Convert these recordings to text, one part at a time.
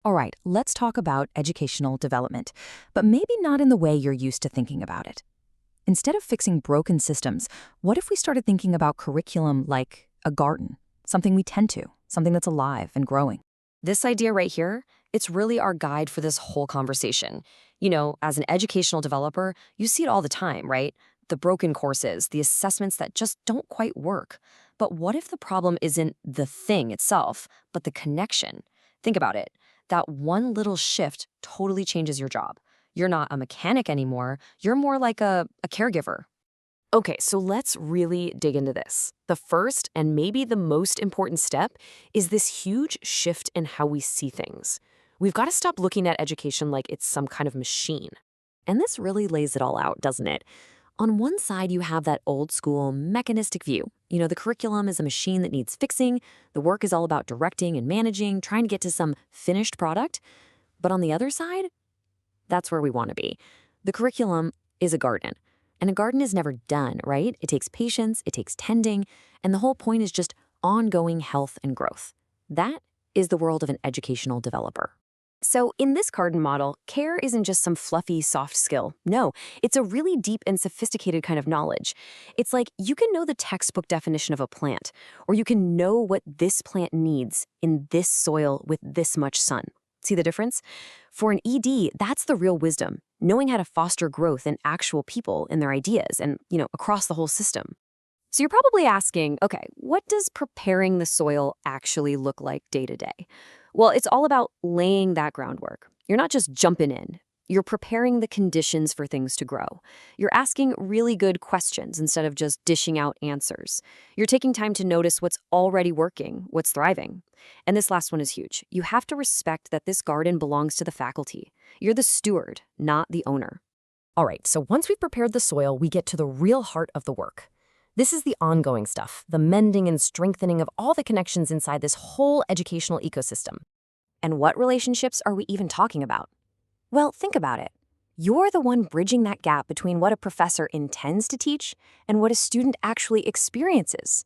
All right, let's talk about educational development, but maybe not in the way you're used to thinking about it. Instead of fixing broken systems, what if we started thinking about curriculum like a garden, something we tend to, something that's alive and growing? This idea right here, it's really our guide for this whole conversation. As an educational developer, you see it all the time, right? The broken courses, the assessments that just don't quite work. But what if the problem isn't the thing itself, but the connection? Think about it. That one little shift totally changes your job. You're not a mechanic anymore. You're more like a caregiver. Okay, so let's really dig into this. The first and maybe the most important step is this huge shift in how we see things. We've got to stop looking at education like it's some kind of machine. And this really lays it all out, doesn't it? On one side, you have that old school mechanistic view. The curriculum is a machine that needs fixing. The work is all about directing and managing, trying to get to some finished product. But on the other side, that's where we want to be. The curriculum is a garden. And a garden is never done, right? It takes patience, it takes tending, and the whole point is just ongoing health and growth. That is the world of an educational developer. So in this garden model, care isn't just some fluffy, soft skill. No, it's a really deep and sophisticated kind of knowledge. It's like you can know the textbook definition of a plant, or you can know what this plant needs in this soil with this much sun. See the difference? For an ED, that's the real wisdom, knowing how to foster growth in actual people and their ideas and, across the whole system. So you're probably asking, okay, what does preparing the soil actually look like day to day? Well, it's all about laying that groundwork. You're not just jumping in. You're preparing the conditions for things to grow. You're asking really good questions instead of just dishing out answers. You're taking time to notice what's already working, what's thriving. And this last one is huge. You have to respect that this garden belongs to the faculty. You're the steward, not the owner. All right, so once we've prepared the soil, we get to the real heart of the work. This is the ongoing stuff, the mending and strengthening of all the connections inside this whole educational ecosystem. And what relationships are we even talking about? Well, think about it. You're the one bridging that gap between what a professor intends to teach and what a student actually experiences.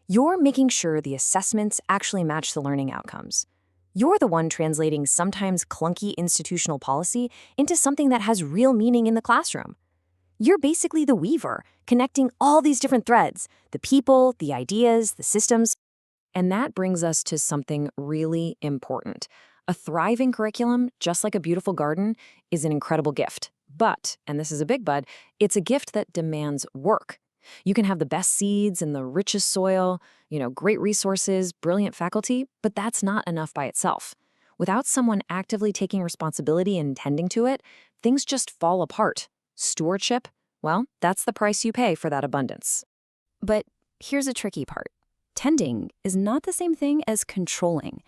You're making sure the assessments actually match the learning outcomes. You're the one translating sometimes clunky institutional policy into something that has real meaning in the classroom. You're basically the weaver, connecting all these different threads, the people, the ideas, the systems. And that brings us to something really important. A thriving curriculum, just like a beautiful garden, is an incredible gift. But, and this is a big but, it's a gift that demands work. You can have the best seeds and the richest soil, great resources, brilliant faculty, but that's not enough by itself. Without someone actively taking responsibility and tending to it, things just fall apart. Stewardship, well, that's the price you pay for that abundance. But here's a tricky part. Tending is not the same thing as controlling.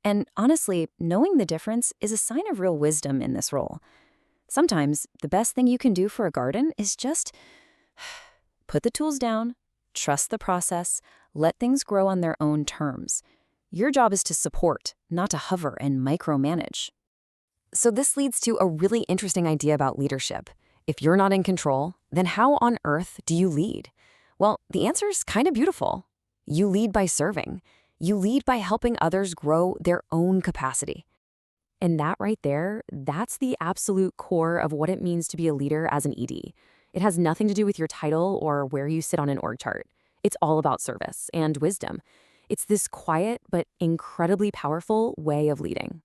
And honestly, knowing the difference is a sign of real wisdom in this role. Sometimes the best thing you can do for a garden is just put the tools down, trust the process, let things grow on their own terms. Your job is to support, not to hover and micromanage. So this leads to a really interesting idea about leadership. If you're not in control, then how on earth do you lead? Well, the answer is kind of beautiful. You lead by serving. You lead by helping others grow their own capacity. And that right there, that's the absolute core of what it means to be a leader as an ED. It has nothing to do with your title or where you sit on an org chart. It's all about service and wisdom. It's this quiet but incredibly powerful way of leading.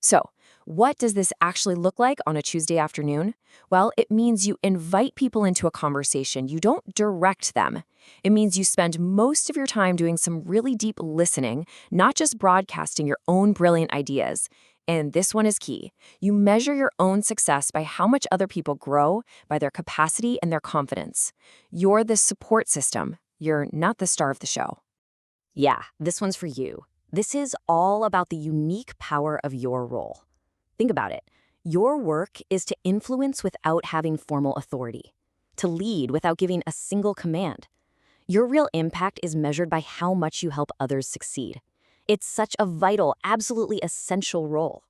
So, what does this actually look like on a Tuesday afternoon? Well, it means you invite people into a conversation. You don't direct them. It means you spend most of your time doing some really deep listening, not just broadcasting your own brilliant ideas. And this one is key. You measure your own success by how much other people grow, by their capacity and their confidence. You're the support system. You're not the star of the show. Yeah, this one's for you. This is all about the unique power of your role. Think about it. Your work is to influence without having formal authority, to lead without giving a single command. Your real impact is measured by how much you help others succeed. It's such a vital, absolutely essential role.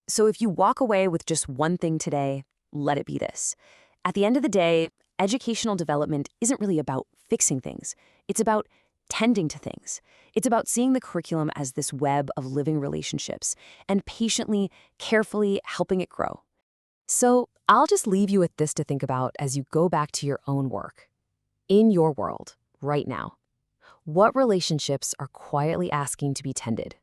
So if you walk away with just one thing today, let it be this. At the end of the day, educational development isn't really about fixing things. It's about tending to things. It's about seeing the curriculum as this web of living relationships and patiently, carefully helping it grow. So I'll just leave you with this to think about as you go back to your own work. In your world, right now, what relationships are quietly asking to be tended?